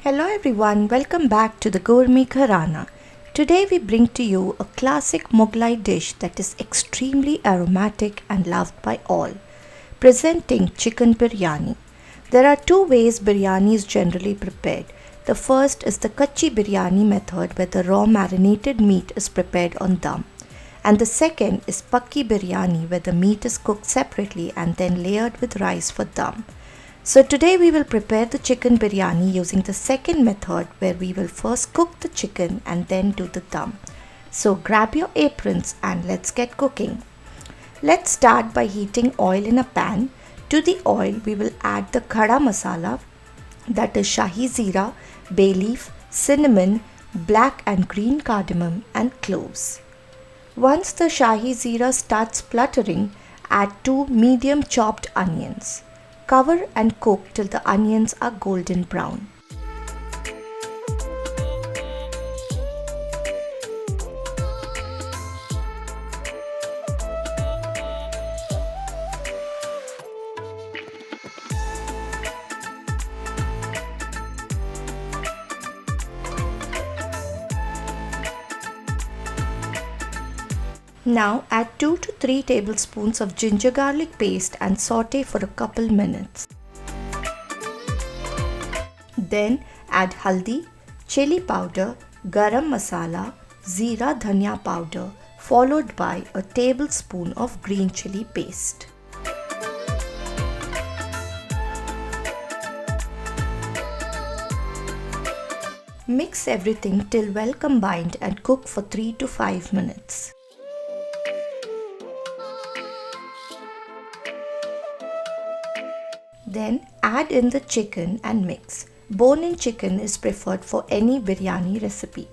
Hello everyone, welcome back to the Gourmet Gharana. Today we bring to you a classic Mughlai dish that is extremely aromatic and loved by all. Presenting chicken biryani. There are two ways biryani is generally prepared. The first is the Kacchi Biryani method where the raw marinated meat is prepared on dum. And the second is Pakki Biryani where the meat is cooked separately and then layered with rice for dum. So today we will prepare the chicken biryani using the second method where we will first cook the chicken and then do the dum. So grab your aprons and let's get cooking. Let's start by heating oil in a pan. To the oil we will add the khada masala, that is Shahi Zeera, bay leaf, cinnamon, black and green cardamom and cloves. Once the Shahi Zeera starts spluttering, add 2 medium chopped onions. Cover and cook till the onions are golden brown. Now add 2 to 3 tablespoons of ginger garlic paste and saute for a couple minutes. Then add haldi, chili powder, garam masala, Zeera dhania powder followed by a tablespoon of green chili paste. Mix everything till well combined and cook for 3 to 5 minutes. Then add in the chicken and mix. Bone-in chicken is preferred for any biryani recipe.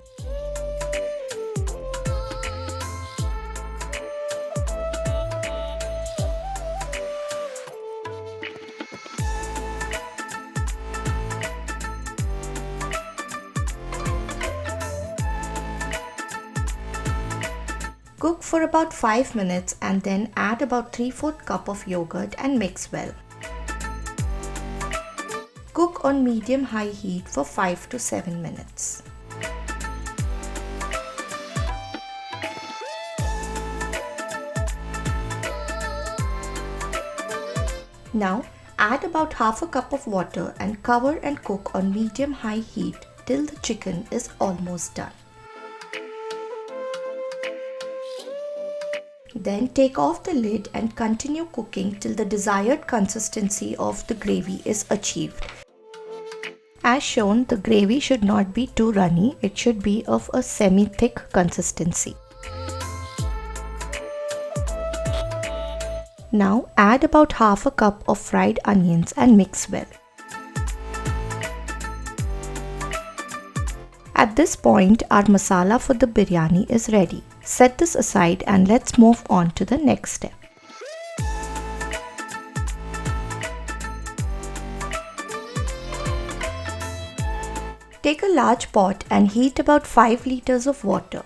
Cook for about 5 minutes and then add about 3/4 cup of yogurt and mix well. Cook on medium-high heat for 5 to 7 minutes. Now add about half a cup of water and cover and cook on medium-high heat till the chicken is almost done. Then take off the lid and continue cooking till the desired consistency of the gravy is achieved. As shown, the gravy should not be too runny, it should be of a semi-thick consistency. Now add about half a cup of fried onions and mix well. At this point, our masala for the biryani is ready. Set this aside and let's move on to the next step. Take a large pot and heat about 5 liters of water.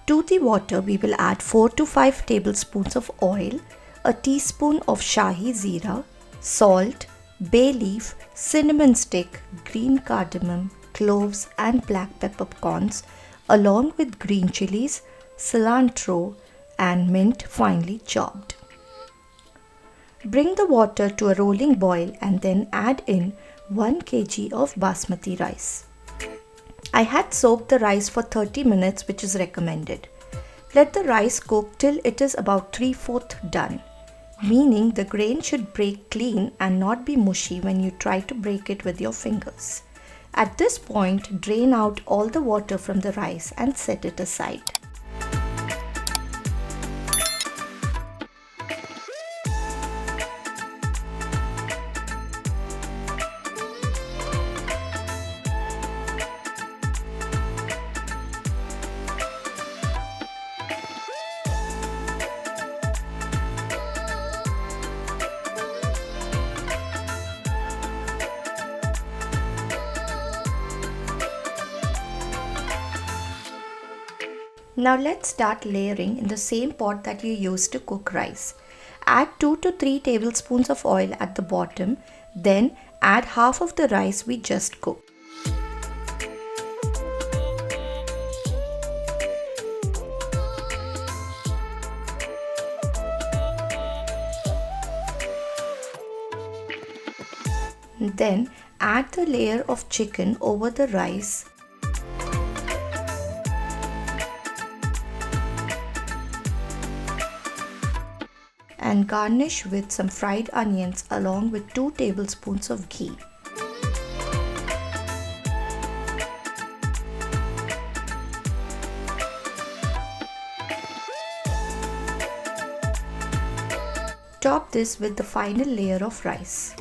To the water we will add 4 to 5 tablespoons of oil, a teaspoon of Shahi Zeera, salt, bay leaf, cinnamon stick, green cardamom, cloves and black peppercorns along with green chilies, cilantro and mint finely chopped. Bring the water to a rolling boil and then add in 1 kg of basmati rice. I had soaked the rice for 30 minutes, which is recommended. Let the rice cook till it is about 3/4 done, meaning the grain should break clean and not be mushy when you try to break it with your fingers. At this point, drain out all the water from the rice and set it aside. Now let's start layering in the same pot that you used to cook rice. Add 2 to 3 tablespoons of oil at the bottom, then add half of the rice we just cooked. Then add the layer of chicken over the rice and garnish with some fried onions along with 2 tablespoons of ghee. Top this with the final layer of rice.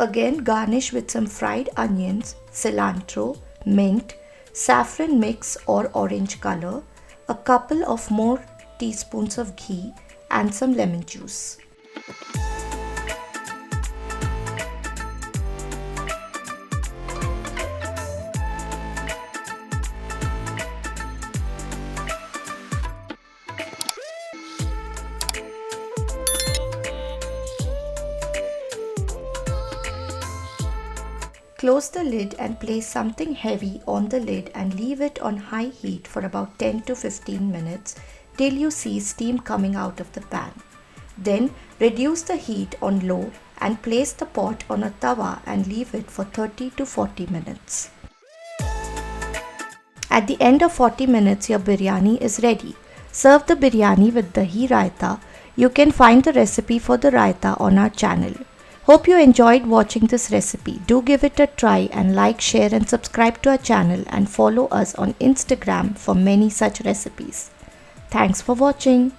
Again garnish with some fried onions, cilantro, mint, saffron mix or orange color, a couple of more teaspoons of ghee and some lemon juice. Close the lid and place something heavy on the lid and leave it on high heat for about 10 to 15 minutes till you see steam coming out of the pan. Then reduce the heat on low and place the pot on a tawa and leave it for 30 to 40 minutes. At the end of 40 minutes, your biryani is ready. Serve the biryani with dahi raita. You can find the recipe for the raita on our channel. Hope you enjoyed watching this recipe. Do give it a try and like, share and subscribe to our channel and follow us on Instagram for many such recipes. Thanks for watching.